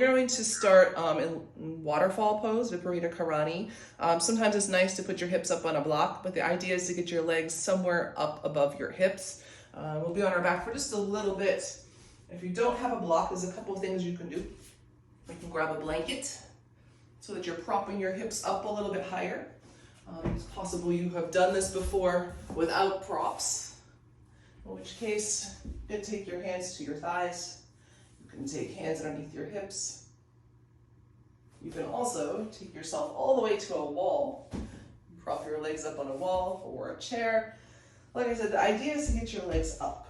You're going to start in waterfall pose, Viparita Karani. Sometimes it's nice to put your hips up on a block, but the idea is to get your legs somewhere up above your hips. We'll be on our back for just a little bit. If you don't have a block, there's a couple of things you can do. You can grab a blanket so that you're propping your hips up a little bit higher. It's possible you have done this before without props, in which case you can take your hands to your thighs. You can take hands underneath your hips. You can also take yourself all the way to a wall. Prop your legs up on a wall or a chair. Like I said, the idea is to get your legs up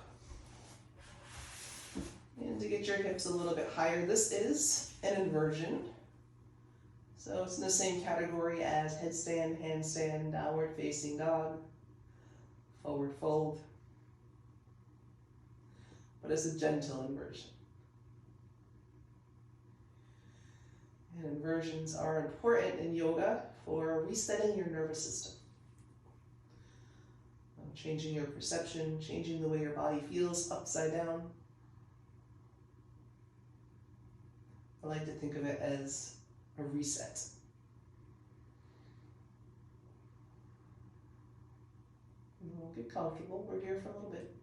and to get your hips a little bit higher. This is an inversion. So it's in the same category as headstand, handstand, downward facing dog, forward fold. But it's a gentle inversion. And inversions are important in yoga for resetting your nervous system. Changing your perception, changing the way your body feels upside down. I like to think of it as a reset. And we'll get comfortable. We're here for a little bit.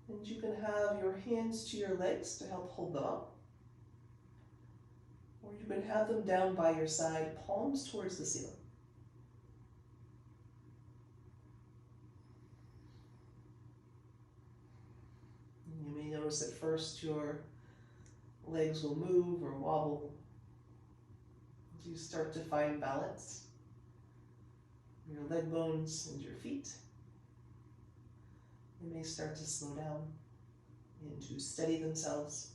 And you can have your hands to your legs to help hold them up. Or you can have them down by your side, palms towards the ceiling. And you may notice at first your legs will move or wobble as you start to find balance. Your leg bones and your feet. They may start to slow down and to steady themselves.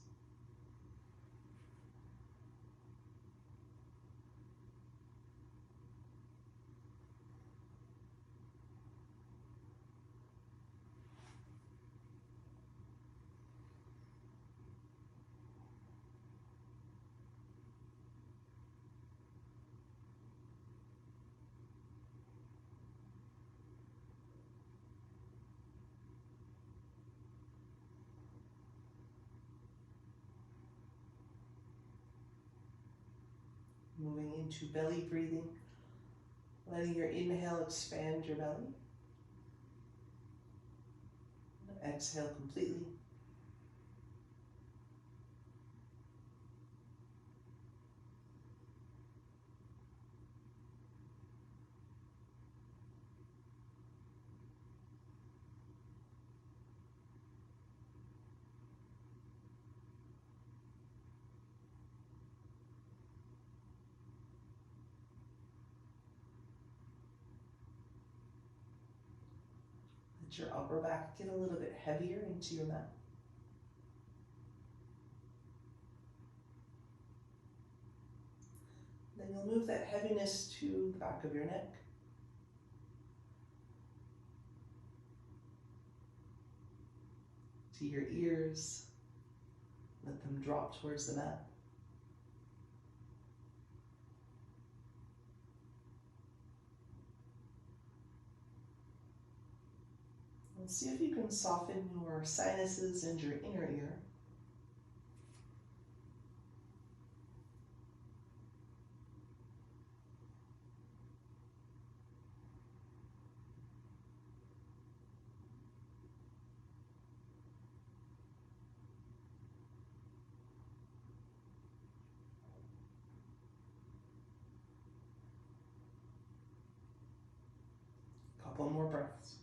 Moving into belly breathing, letting your inhale expand your belly. Exhale completely. Let your upper back get a little bit heavier into your mat. Then you'll move that heaviness to the back of your neck. To your ears. Let them drop towards the mat. And see if you can soften your sinuses and your inner ear. Couple more breaths.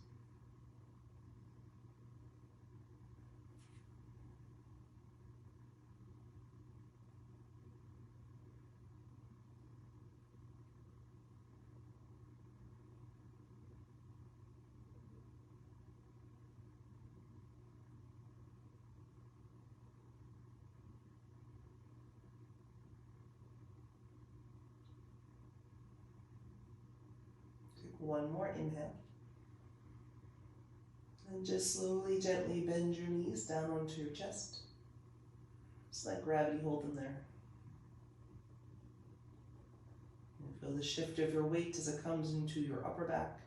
Take one more inhale. And just slowly, gently bend your knees down onto your chest. Just let gravity hold them there. And feel the shift of your weight as it comes into your upper back.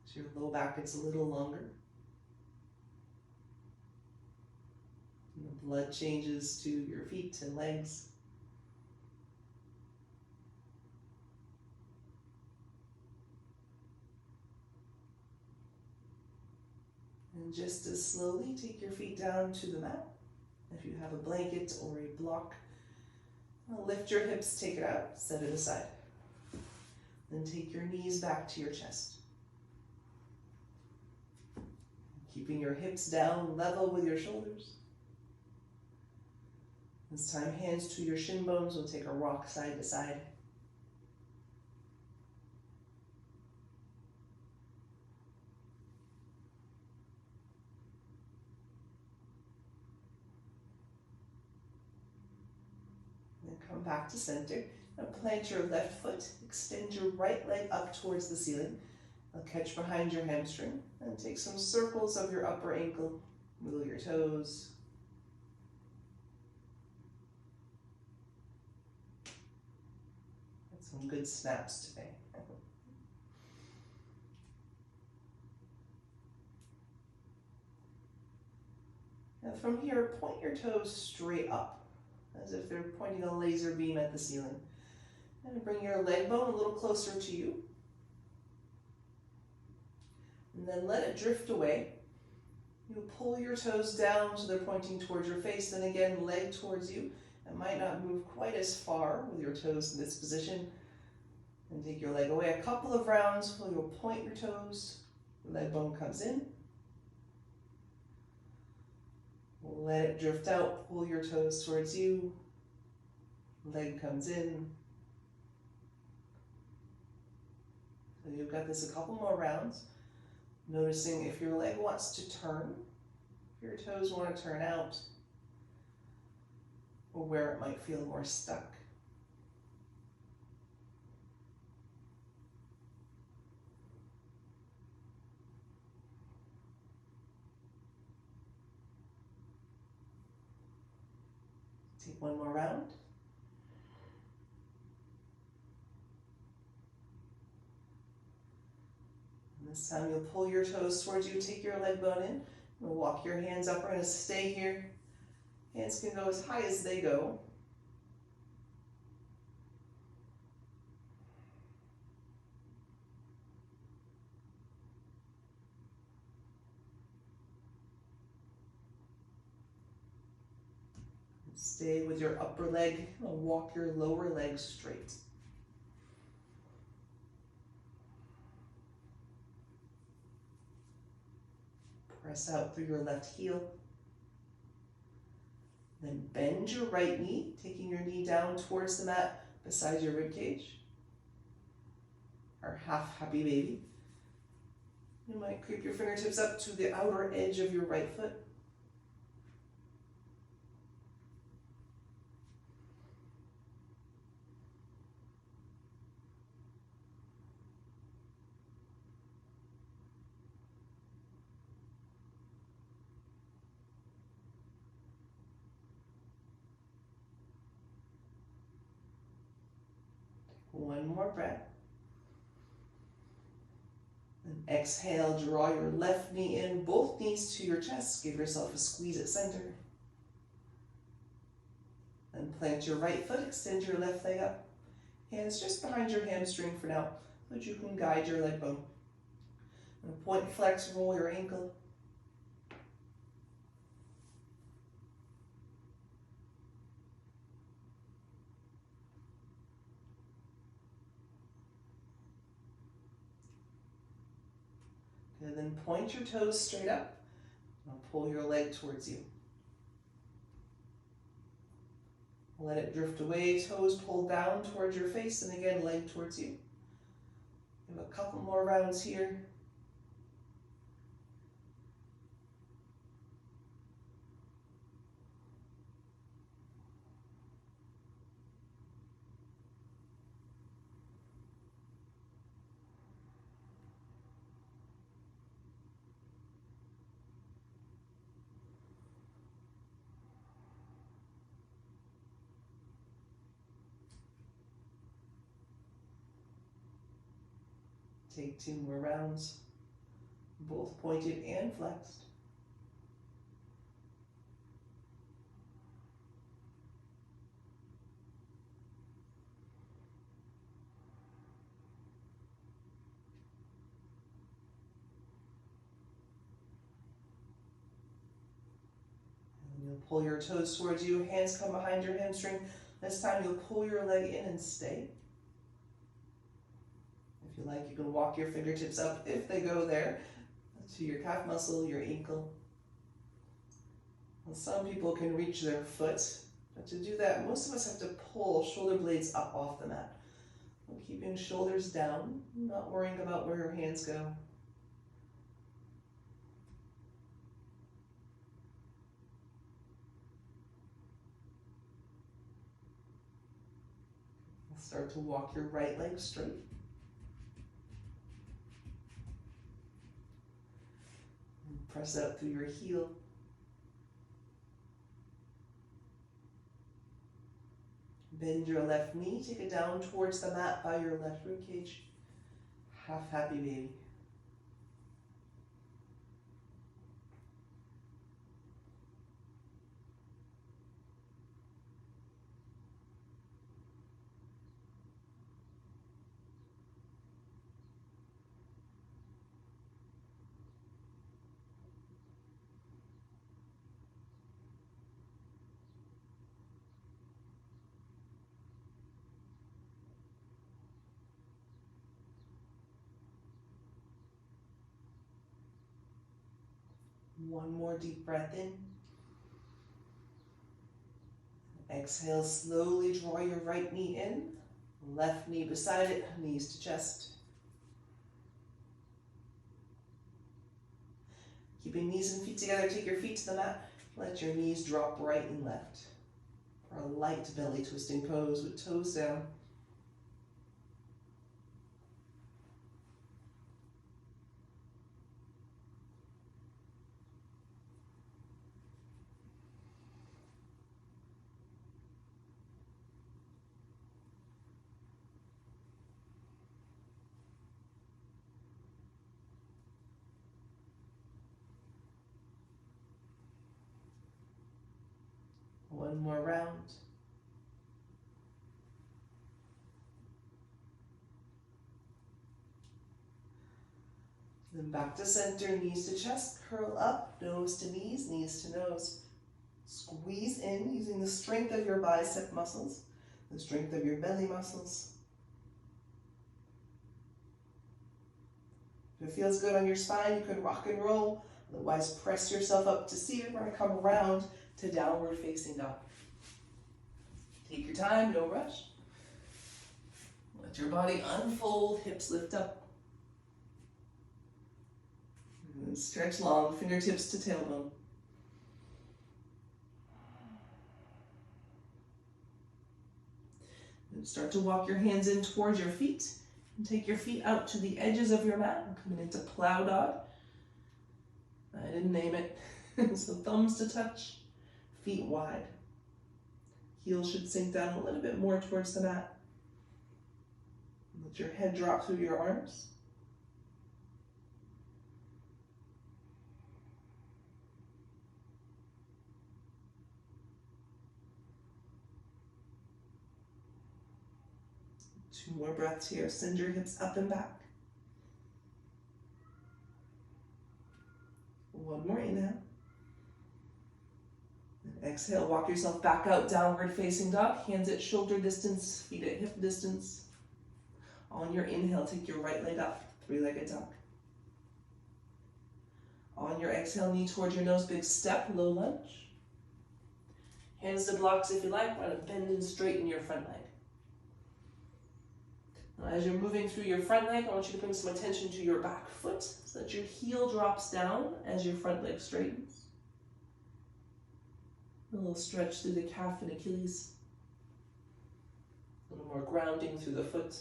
As Your low back gets a little longer. And the blood changes to your feet and legs. And just as slowly, take your feet down to the mat. If you have a blanket or a block, lift your hips, take it out, set it aside. Then take your knees back to your chest. Keeping your hips down level with your shoulders. This time, hands to your shin bones. We'll take a rock side to side. Then come back to center. Now plant your left foot. Extend your right leg up towards the ceiling. Now catch behind your hamstring. And take some circles of your upper ankle. Wiggle your toes. Some good snaps today. Now from here, point your toes straight up, as if they're pointing a laser beam at the ceiling. And bring your leg bone a little closer to you. And then let it drift away. You pull your toes down so they're pointing towards your face, then again, leg towards you. It might not move quite as far with your toes in this position. And take your leg away a couple of rounds while you'll point your toes. Leg bone comes in. Let it drift out. Pull your toes towards you. Leg comes in. So you've got this a couple more rounds. Noticing if your leg wants to turn, if your toes want to turn out, or where it might feel more stuck. Take one more round. And this time you'll pull your toes towards you, take your leg bone in. We'll walk your hands up. We're going to stay here. Hands can go as high as they go. Stay with your upper leg and walk your lower leg straight. Press out through your left heel. Then bend your right knee, taking your knee down towards the mat beside your rib cage. Our half happy baby. You might creep your fingertips up to the outer edge of your right foot. One more breath. And exhale, draw your left knee in, both knees to your chest. Give yourself a squeeze at center. Then plant your right foot, extend your left leg up. Hands just behind your hamstring for now, so that you can guide your leg bone. And point, flex, roll your ankle. And then point your toes straight up and pull your leg towards you. Let it drift away, toes pulled down towards your face, and again, leg towards you. We have a couple more rounds here. Take two more rounds. both pointed and flexed. And you'll pull your toes towards you, hands come behind your hamstring. This time you'll pull your leg in and stay. If you like, you can walk your fingertips up if they go there to your calf muscle, your ankle. And some people can reach their foot, but to do that, most of us have to pull shoulder blades up off the mat. Keeping shoulders down, not worrying about where your hands go. Start to walk your right leg straight. And press out through your heel. Bend your left knee, take it down towards the mat by your left rib cage. Half happy baby. One more deep breath in. Exhale, slowly draw your right knee in, left knee beside it, knees to chest. Keeping knees and feet together, take your feet to the mat. Let your knees drop right and left. For a light belly twisting pose with toes down. One more round. Then back to center, knees to chest, curl up, nose to knees to nose. Squeeze in using the strength of your bicep muscles, the strength of your belly muscles. If it feels good on your spine, you can rock and roll. Otherwise, press yourself up to seated. We're going to come around to downward facing dog. Take your time, no rush. Let your body unfold, hips lift up. And stretch long, fingertips to tailbone. And start to walk your hands in towards your feet. And take your feet out to the edges of your mat. We're coming into plow dog. I didn't name it. So thumbs to touch, feet wide. Heels should sink down a little bit more towards the mat. Let your head drop through your arms. Two more breaths here. Send your hips up and back. One more inhale. And exhale, walk yourself back out, downward facing dog. Hands at shoulder distance, feet at hip distance. On your inhale, take your right leg up, three-legged dog. On your exhale, knee towards your nose, big step, low lunge. Hands to blocks if you like. Why not bend and straighten your front leg. Now, as you're moving through your front leg, I want you to bring some attention to your back foot so that your heel drops down as your front leg straightens. A little stretch through the calf and Achilles. A little more grounding through the foot.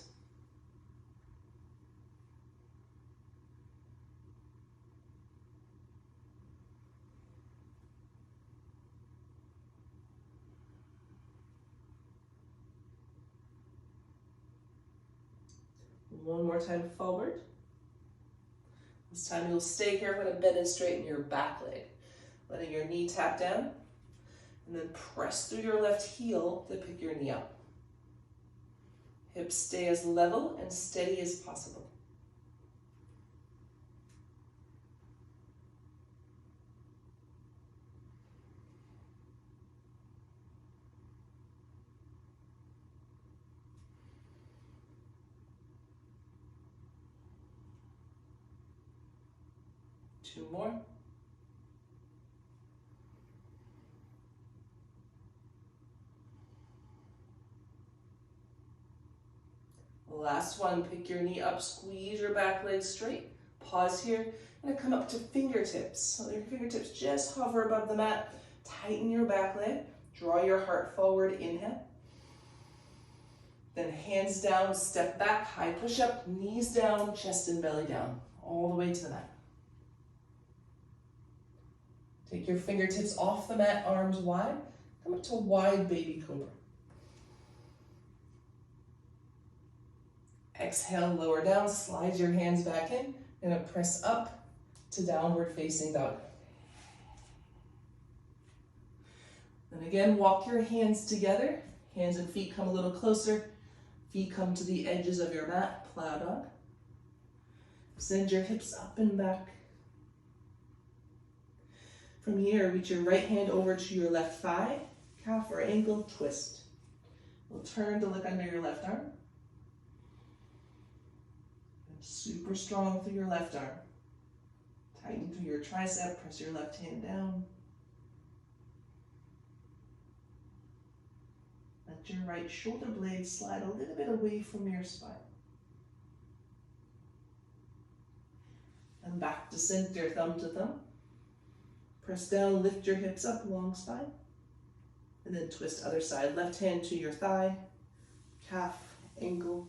One more time forward. This time you'll stay here. I'm going to bend and straighten your back leg. Letting your knee tap down. And then press through your left heel to pick your knee up. Hips stay as level and steady as possible. Two more. Last one, pick your knee up, squeeze your back leg straight. Pause here, and come up to fingertips. So your fingertips just hover above the mat. Tighten your back leg, draw your heart forward, inhale. Then hands down, step back, high push up, knees down, chest and belly down, all the way to the mat. Take your fingertips off the mat, arms wide. Come up to wide baby cobra. Exhale, lower down, slide your hands back in, and press up to downward facing dog. Then again, walk your hands together. Hands and feet come a little closer. Feet come to the edges of your mat, plow dog. Send your hips up and back. From here, reach your right hand over to your left thigh, calf or ankle, twist. We'll turn to look under your left arm. Super strong through your left arm. Tighten through your tricep, press your left hand down. Let your right shoulder blade slide a little bit away from your spine. And back to center, thumb to thumb. Press down, lift your hips up, long spine. And then twist other side. Left hand to your thigh, calf, ankle.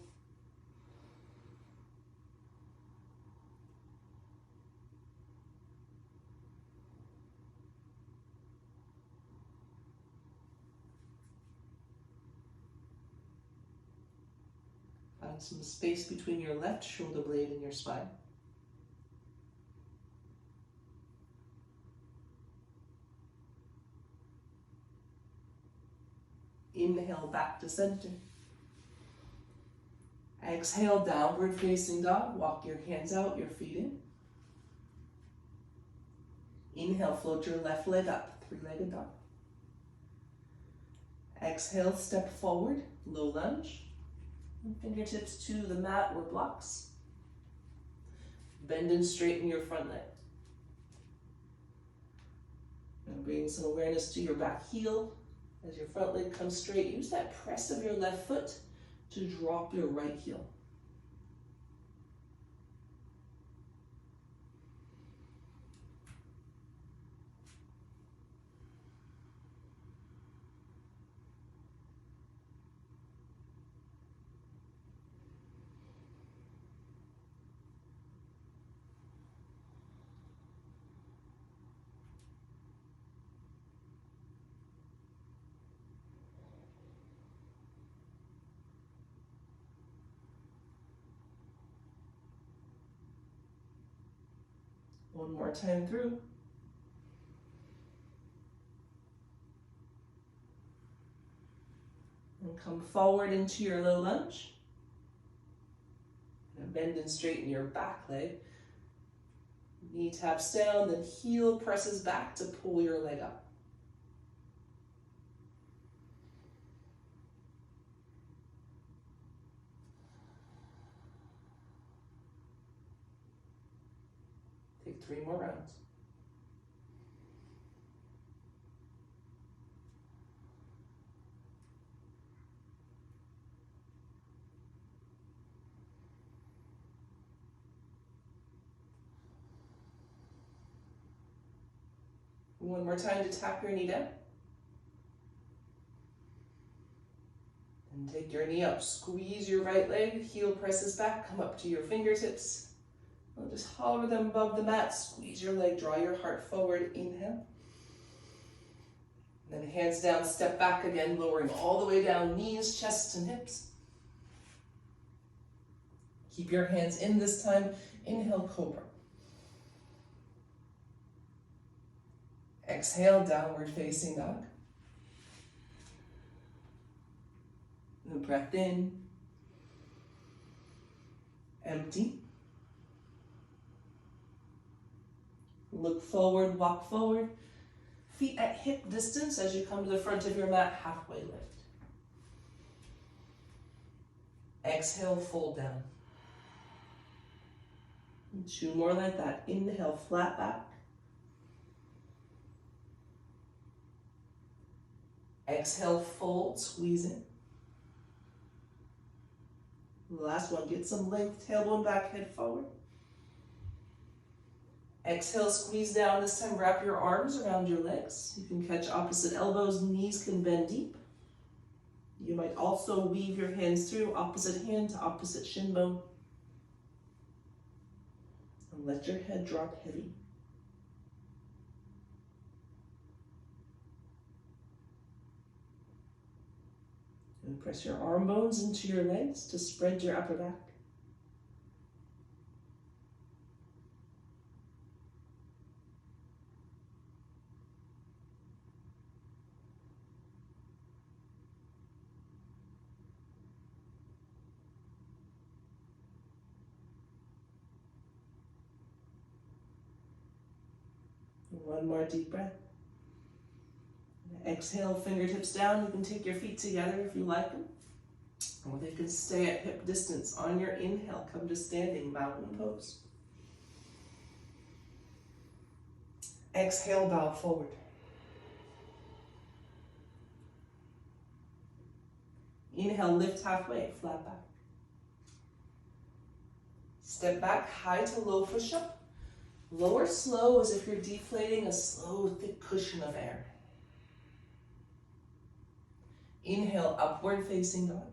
Find some space between your left shoulder blade and your spine. Inhale back to center. Exhale, downward facing dog. Walk your hands out, your feet in. Inhale, float your left leg up, three-legged dog. Exhale, step forward, low lunge. Fingertips to the mat or blocks. Bend and straighten your front leg. And bring some awareness to your back heel. As your front leg comes straight, use that press of your left foot to drop your right heel. One more time through. And come forward into your low lunge. And bend and straighten your back leg. Knee taps down, then heel presses back to pull your leg up. Take 3 more rounds. One more time to tap your knee down. And take your knee up. Squeeze your right leg, heel presses back, come up to your fingertips. We'll just hover them above the mat, squeeze your leg, draw your heart forward, inhale. And then hands down, step back again, lowering all the way down, knees, chest, and hips. Keep your hands in this time, inhale, cobra. Exhale, downward facing dog. And breath in. Empty. Look forward, walk forward. Feet at hip distance as you come to the front of your mat, halfway lift. Exhale, fold down. And 2 more like that. Inhale, flat back. Exhale, fold, squeeze in. Last one, get some length, tailbone back, head forward. Exhale, squeeze down. This time, wrap your arms around your legs. You can catch opposite elbows, knees can bend deep. You might also weave your hands through, opposite hand to opposite shin bone. And let your head drop heavy. And press your arm bones into your legs to spread your upper back. One more deep breath. Exhale, fingertips down. You can take your feet together if you like them. Or they can stay at hip distance. On your inhale, come to standing mountain pose. Exhale, bow forward. Inhale, lift halfway, flat back. Step back, high to low push-up. Lower slow as if you're deflating a slow, thick cushion of air. Inhale, upward facing dog.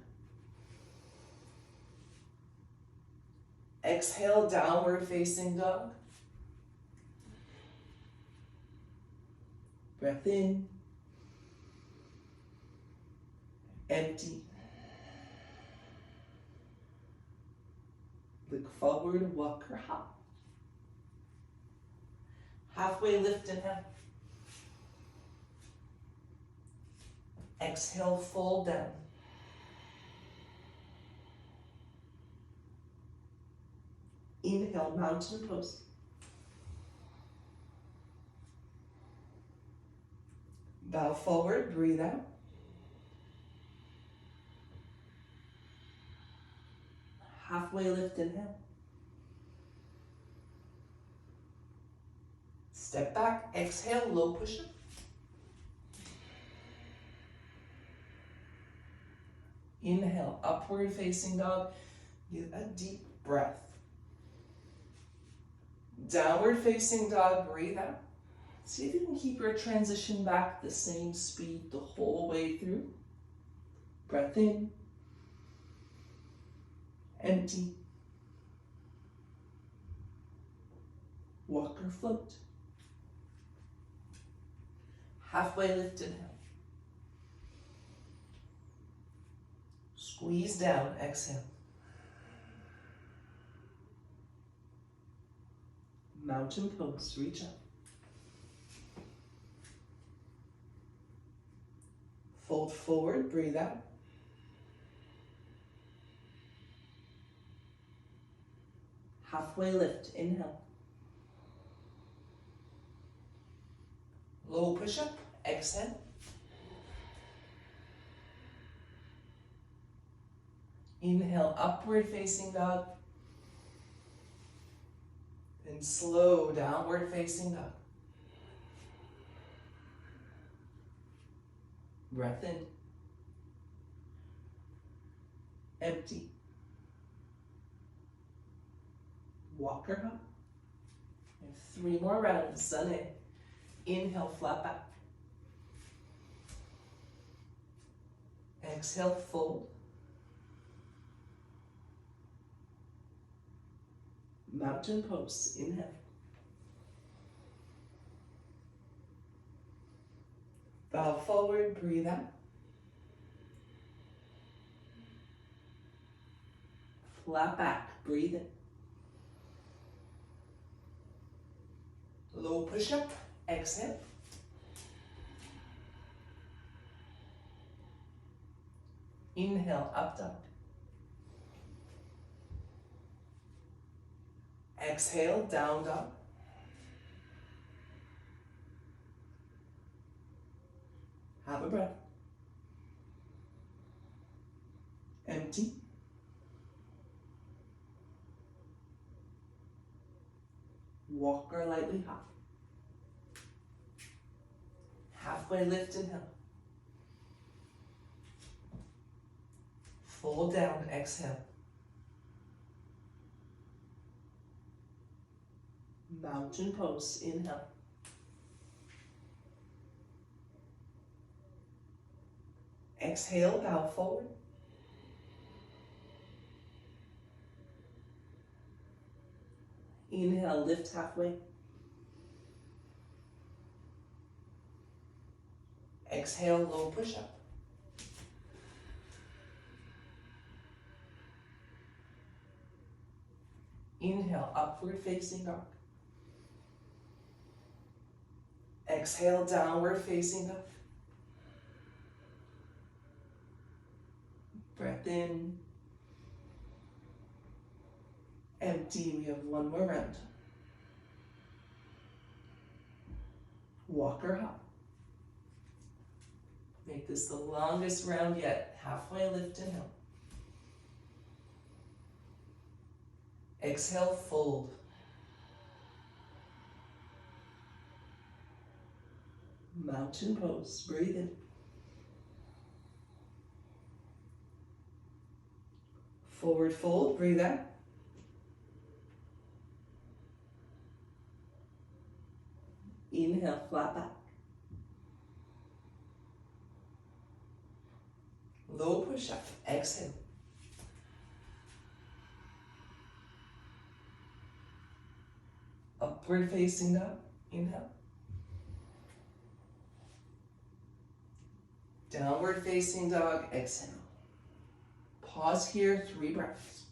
Exhale, downward facing dog. Breath in. Empty. Look forward, walk or hop. Halfway lift, inhale. Exhale, fold down. Inhale, mountain pose. Bow forward, breathe out. Halfway lift, inhale. Step back, exhale, low push-up. Inhale, upward facing dog. Get a deep breath. Downward facing dog, breathe out. See if you can keep your transition back the same speed the whole way through. Breath in. Empty. Walk or float. Halfway lift, inhale. Squeeze down, exhale. Mountain pose, reach up. Fold forward, breathe out. Halfway lift, inhale. Low push-up, exhale. Inhale, upward facing dog. And slow downward facing dog. Breath in. Empty. Walker hop. And 3 more rounds, sun in. Inhale, flat back. Exhale, fold. Mountain pose, inhale. Bow forward, breathe out. Flat back, breathe in. Low push-up, exhale. Inhale, up dog. Exhale, down dog. Have a breath. Empty. Walker lightly hop. Halfway lift, inhale. Fold down, exhale. Mountain pose, inhale. Exhale, bow forward. Inhale, lift halfway. Exhale, low push up. Inhale, upward facing dog. Exhale, downward facing dog. Breath in. Empty, we have one more round. Walker hop. Make this the longest round yet. Halfway lift, inhale. Exhale, fold. Mountain pose, breathe in. Forward fold, breathe out. Inhale, flat back. Low push up, exhale. Upward facing dog, inhale. Downward facing dog, exhale. Pause here, 3 breaths.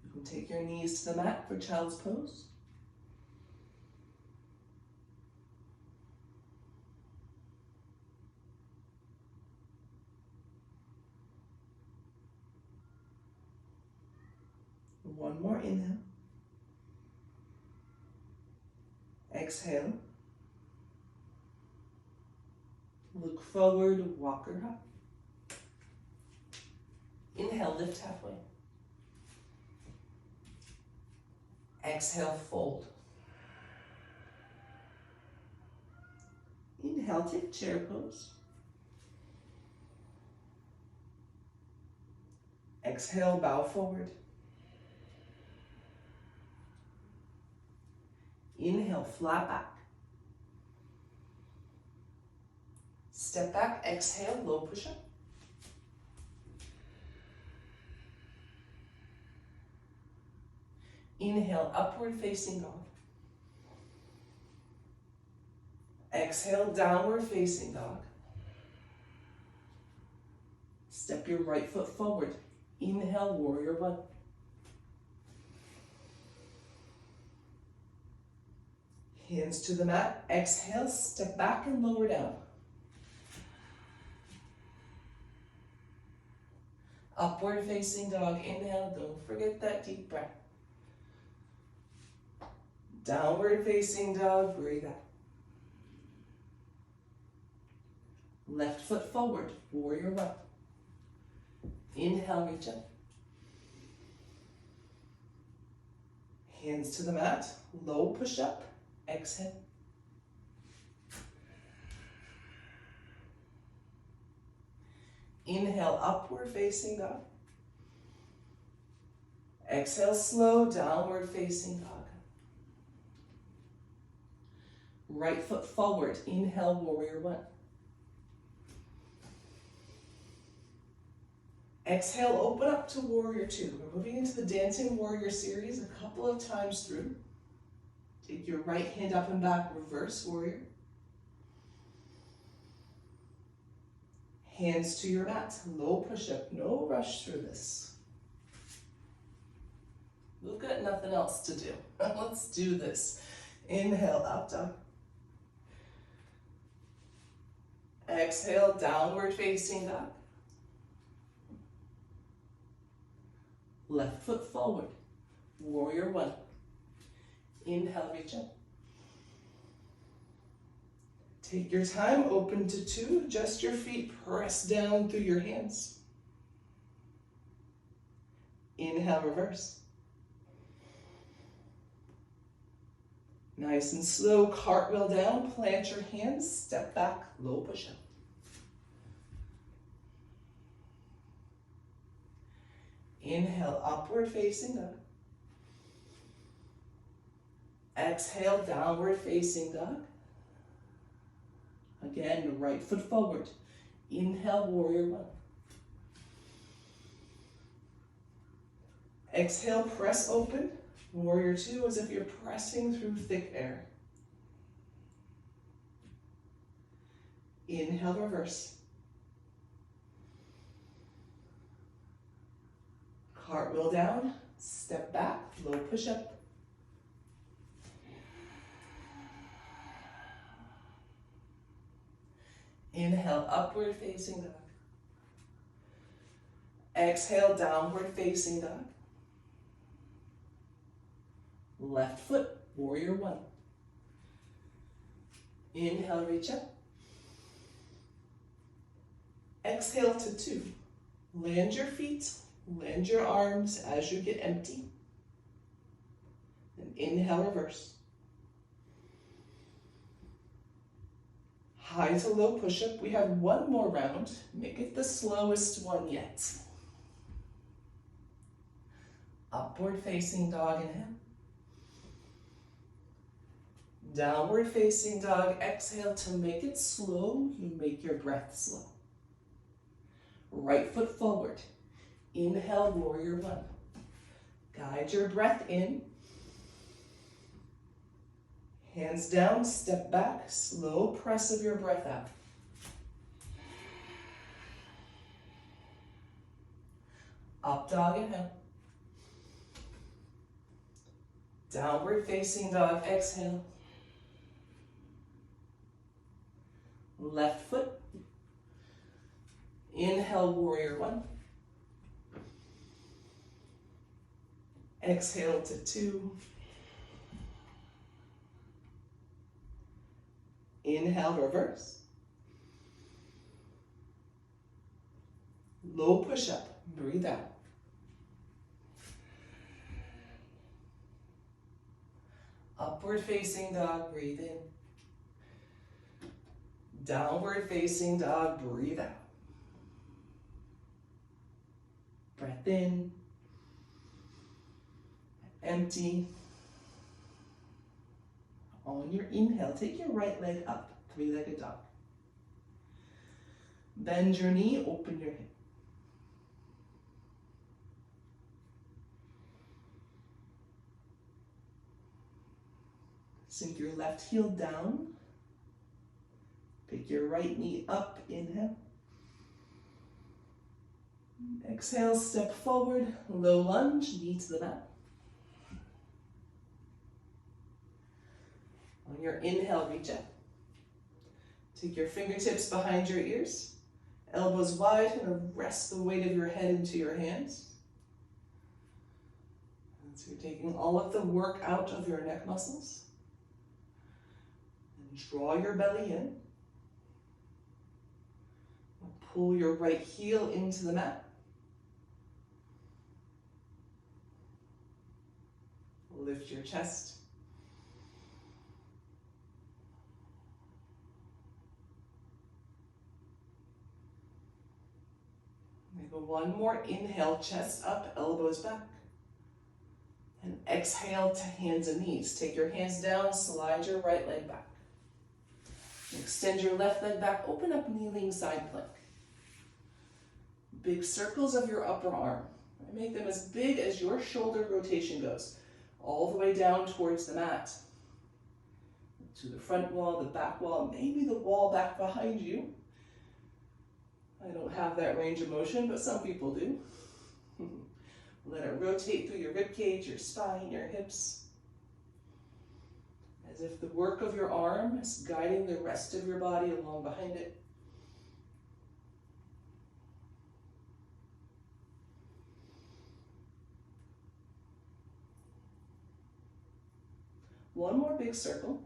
You can take your knees to the mat for child's pose. One more inhale. Exhale. Look forward, walker hop. Inhale, lift halfway. Exhale, fold. Inhale, take chair pose. Exhale, bow forward. Inhale, flat back. Step back, exhale, low push up. Inhale, upward facing dog. Exhale, downward facing dog. Step your right foot forward. Inhale, warrior one. Hands to the mat. Exhale, step back and lower down. Upward facing dog. Inhale, don't forget that deep breath. Downward facing dog, breathe out. Left foot forward, warrior one. Inhale, reach up. Hands to the mat, low push up, exhale. Inhale, upward facing dog. Exhale, slow, downward facing dog. Right foot forward, inhale, warrior one. Exhale, open up to warrior two. We're moving into the dancing warrior series a couple of times through. Take your right hand up and back, reverse warrior. Hands to your mat, low push-up, no rush through this. We've got nothing else to do. Let's do this. Inhale, up dog. Exhale, downward facing dog. Left foot forward. Warrior one. Inhale, reach up. Take your time, open to two. Adjust your feet, press down through your hands. Inhale, reverse. Nice and slow, cartwheel down, plant your hands, step back, low push-up. Inhale, upward facing dog. Exhale, downward facing dog. Again, right foot forward. Inhale, warrior one. Exhale, press open. Warrior two, as if you're pressing through thick air. Inhale, reverse. Cartwheel down, step back, low push-up. Inhale, upward facing dog. Exhale, downward facing dog. Left foot, warrior one. Inhale, reach up. Exhale to two. Land your feet, land your arms as you get empty. And inhale, reverse. High to low push-up. We have one more round. Make it the slowest one yet. Upward facing dog, inhale. Downward facing dog, exhale. To make it slow, you make your breath slow. Right foot forward. Inhale, warrior one. Guide your breath in. Hands down, step back, slow press of your breath out. Up dog, inhale. Downward facing dog, exhale. Left foot. Inhale, warrior one. Exhale to two. Inhale, reverse. Low push-up, breathe out. Upward facing dog, breathe in. Downward facing dog, breathe out. Breath in. Empty. On your inhale, take your right leg up, three-legged dog. Bend your knee, open your hip. Sink your left heel down. Pick your right knee up, inhale. Exhale, step forward, low lunge, knee to the mat. On your inhale, reach up. Take your fingertips behind your ears, elbows wide, and rest the weight of your head into your hands. And so you're taking all of the work out of your neck muscles. And draw your belly in. Pull your right heel into the mat. Lift your chest. One more inhale, chest up, elbows back. And exhale to hands and knees. Take your hands down, slide your right leg back. Extend your left leg back, open up kneeling side plank. Big circles of your upper arm. Make them as big as your shoulder rotation goes. All the way down towards the mat. To the front wall, the back wall, maybe the wall back behind you. I don't have that range of motion, but some people do. Let it rotate through your rib cage, your spine, your hips. As if the work of your arm is guiding the rest of your body along behind it. One more big circle.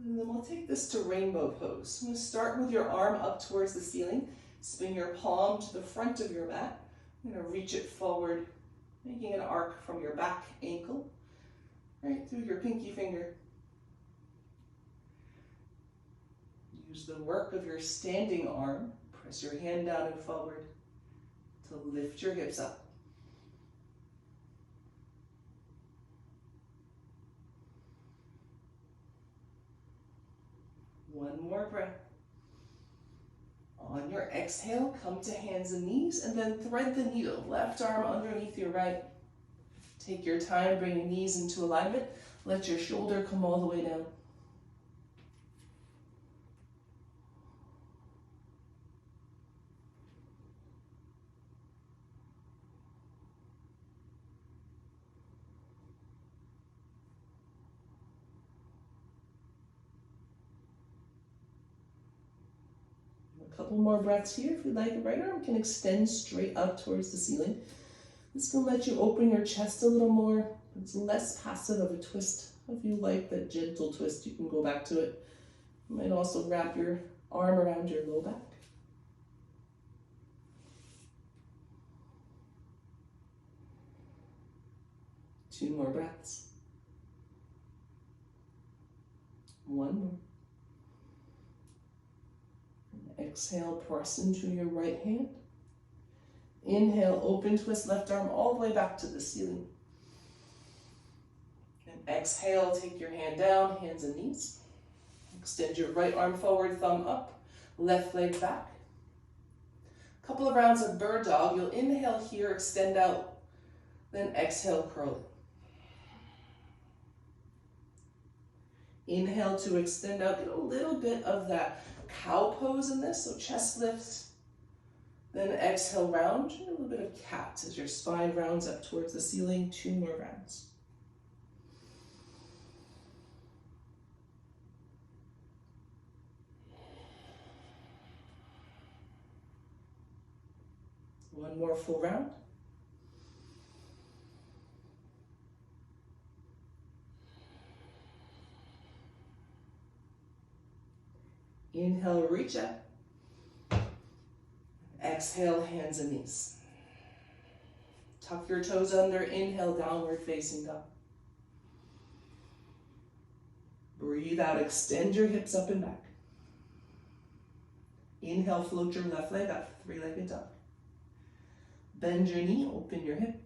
And then we'll take this to rainbow pose. I'm going to start with your arm up towards the ceiling. Spin your palm to the front of your mat. I'm going to reach it forward, making an arc from your back ankle right through your pinky finger. Use the work of your standing arm. Press your hand down and forward to lift your hips up. One more breath. On your exhale, come to hands and knees, and then thread the needle. Left arm underneath your right. Take your time, bring your knees into alignment. Let your shoulder come all the way down. A couple more breaths here. If you'd like, right arm can extend straight up towards the ceiling. This can let you open your chest a little more. It's less passive of a twist. If you like that gentle twist, you can go back to it. You might also wrap your arm around your low back. Two more breaths. One more. Exhale, press into your right hand. Inhale, open twist, left arm all the way back to the ceiling. And exhale, take your hand down, hands and knees. Extend your right arm forward, thumb up, left leg back. A couple of rounds of bird dog. You'll inhale here, extend out, then exhale, curl it. Inhale to extend out, get a little bit of that cow pose in this, so chest lifts. Then exhale, round, a little bit of cat as your spine rounds up towards the ceiling. Two more rounds. One more full round. Inhale, reach up. Exhale, hands and knees. Tuck your toes under, inhale, downward facing dog. Breathe out, extend your hips up and back. Inhale, float your left leg up, three-legged dog. Bend your knee, open your hip.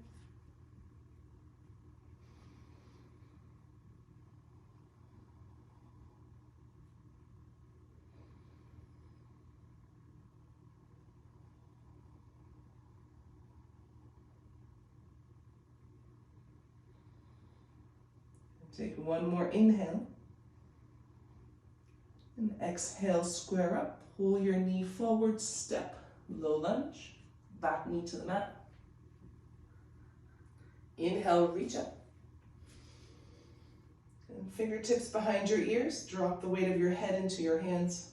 Take one more inhale. And exhale, square up. Pull your knee forward, step, low lunge. Back knee to the mat. Inhale, reach up. And fingertips behind your ears. Drop the weight of your head into your hands.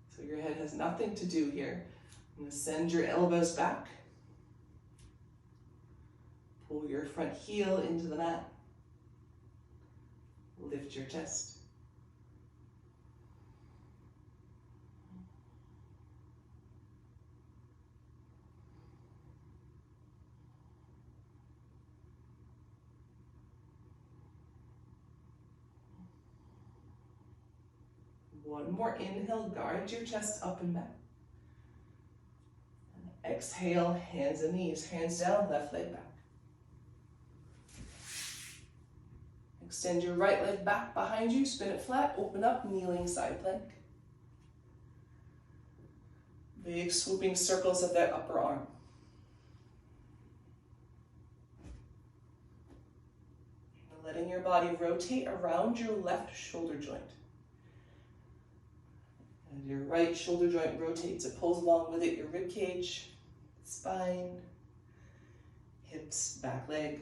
So your head has nothing to do here. I'm going to send your elbows back. Pull your front heel into the mat. Lift your chest. One more inhale, guide your chest up and back. And exhale, hands and knees, hands down, left leg back. Extend your right leg back behind you, spin it flat, open up, kneeling side plank. Big swooping circles of that upper arm. Letting your body rotate around your left shoulder joint. And your right shoulder joint rotates, it pulls along with it your rib cage, spine, hips, back leg.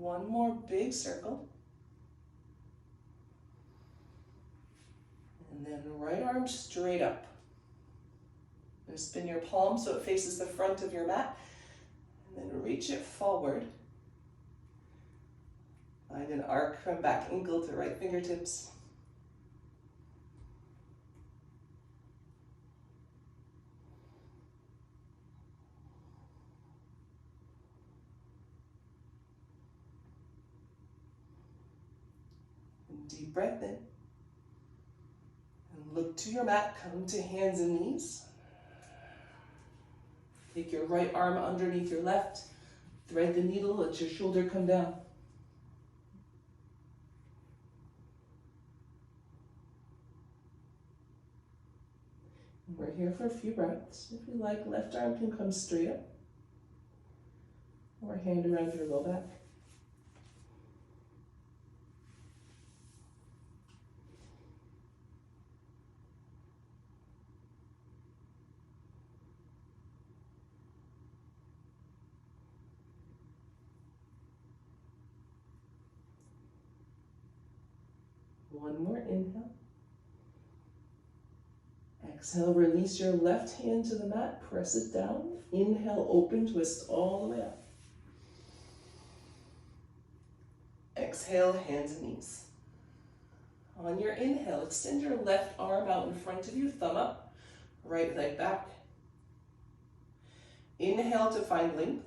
One more big circle. And then right arm straight up. And spin your palm so it faces the front of your mat. And then reach it forward. Find an arc from back ankle to right fingertips. And deep breath in. And look to your mat, come to hands and knees. Take your right arm underneath your left. Thread the needle, let your shoulder come down. We're here for a few breaths. If you like, left arm can come straight up. Or hand around your low back. One more inhale. Exhale, release your left hand to the mat, press it down. Inhale, open, twist all the way up. Exhale, hands and knees. On your inhale, extend your left arm out in front of you, thumb up, right leg back. Inhale to find length.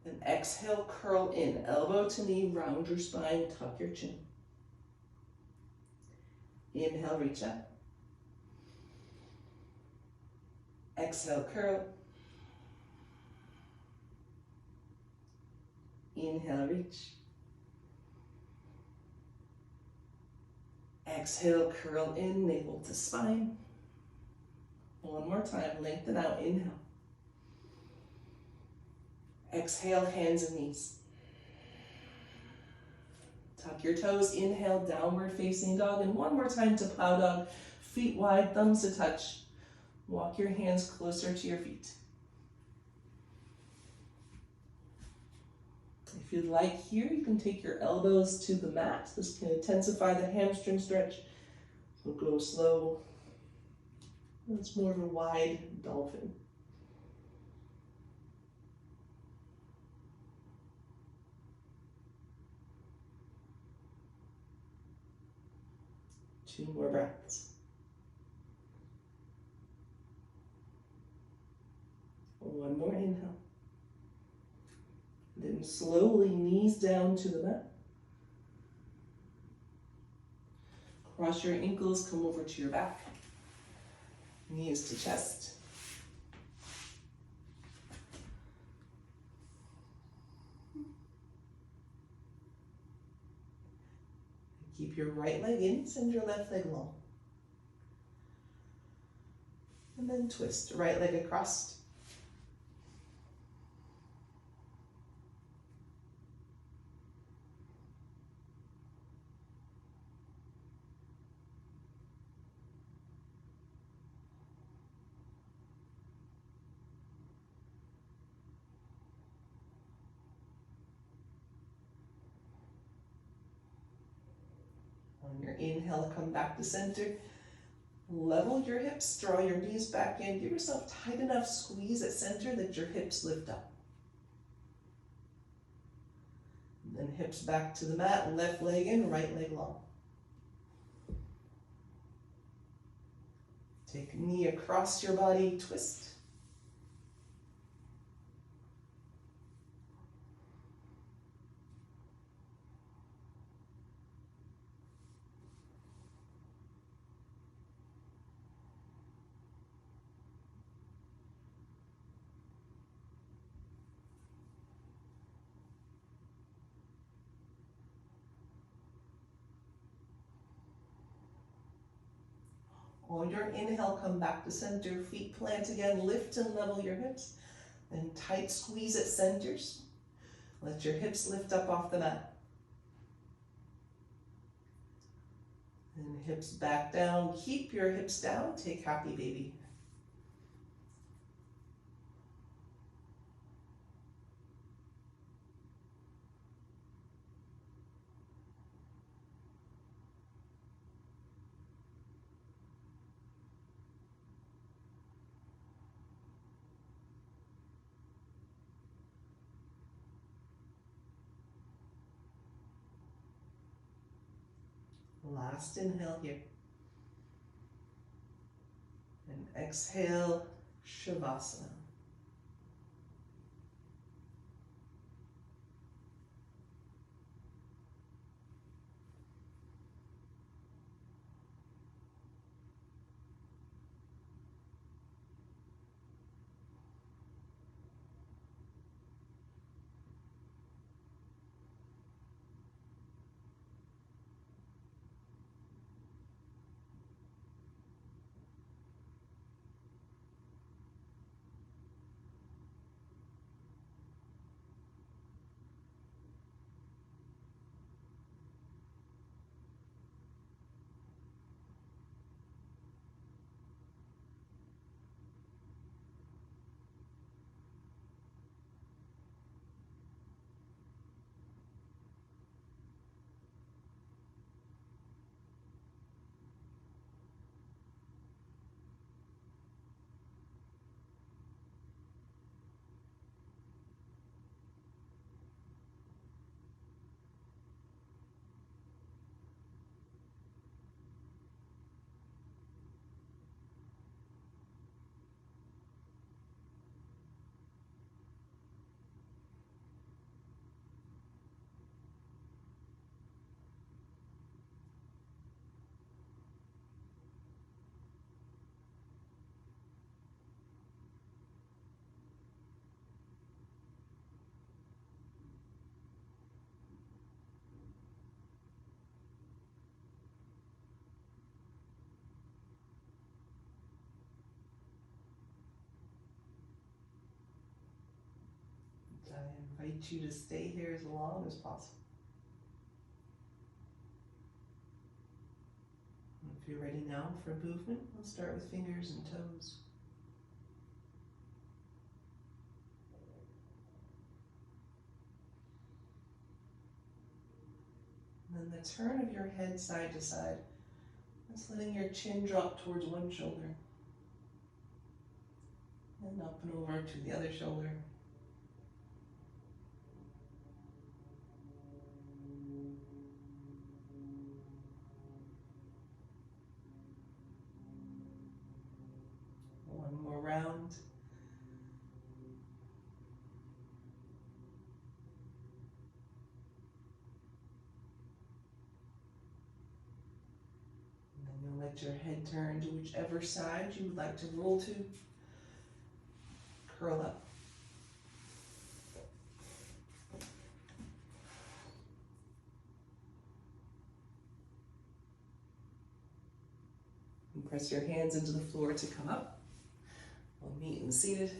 Then exhale, curl in, elbow to knee, round your spine, tuck your chin. Inhale, reach up. Exhale, curl. Inhale, reach. Exhale, curl in, navel to spine. One more time, lengthen out, inhale. Exhale, hands and knees. Tuck your toes, inhale, downward facing dog, and one more time to plow dog. Feet wide, thumbs to touch. Walk your hands closer to your feet. If you'd like here, you can take your elbows to the mat. This can intensify the hamstring stretch. So go slow. It's more of a wide dolphin. Two more breaths. One more inhale. Then slowly knees down to the mat. Cross your ankles, come over to your back. Knees to chest. Keep your right leg in, send your left leg long. And then twist, right leg across. On your inhale, come back to center. Level your hips, draw your knees back in. Give yourself tight enough squeeze at center that your hips lift up. And then hips back to the mat, left leg in, right leg long. Take knee across your body, twist. On your inhale, come back to center, feet plant again, lift and level your hips. Then tight squeeze at centers. Let your hips lift up off the mat. And hips back down, keep your hips down, take happy baby. Last inhale here. And exhale, Shavasana. I invite you to stay here as long as possible. If you're ready now for movement, we'll start with fingers and toes. And then the turn of your head side to side. That's letting your chin drop towards one shoulder. And up and over to the other shoulder. One more round. And then you'll let your head turn to whichever side you would like to roll to. Curl up. And press your hands into the floor to come up. We'll meet and seated.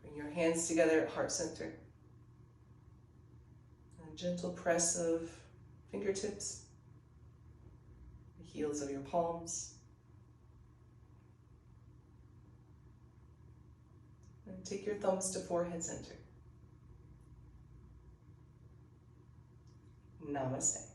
Bring your hands together at heart center. And a gentle press of fingertips, the heels of your palms. And take your thumbs to forehead center. Namaste.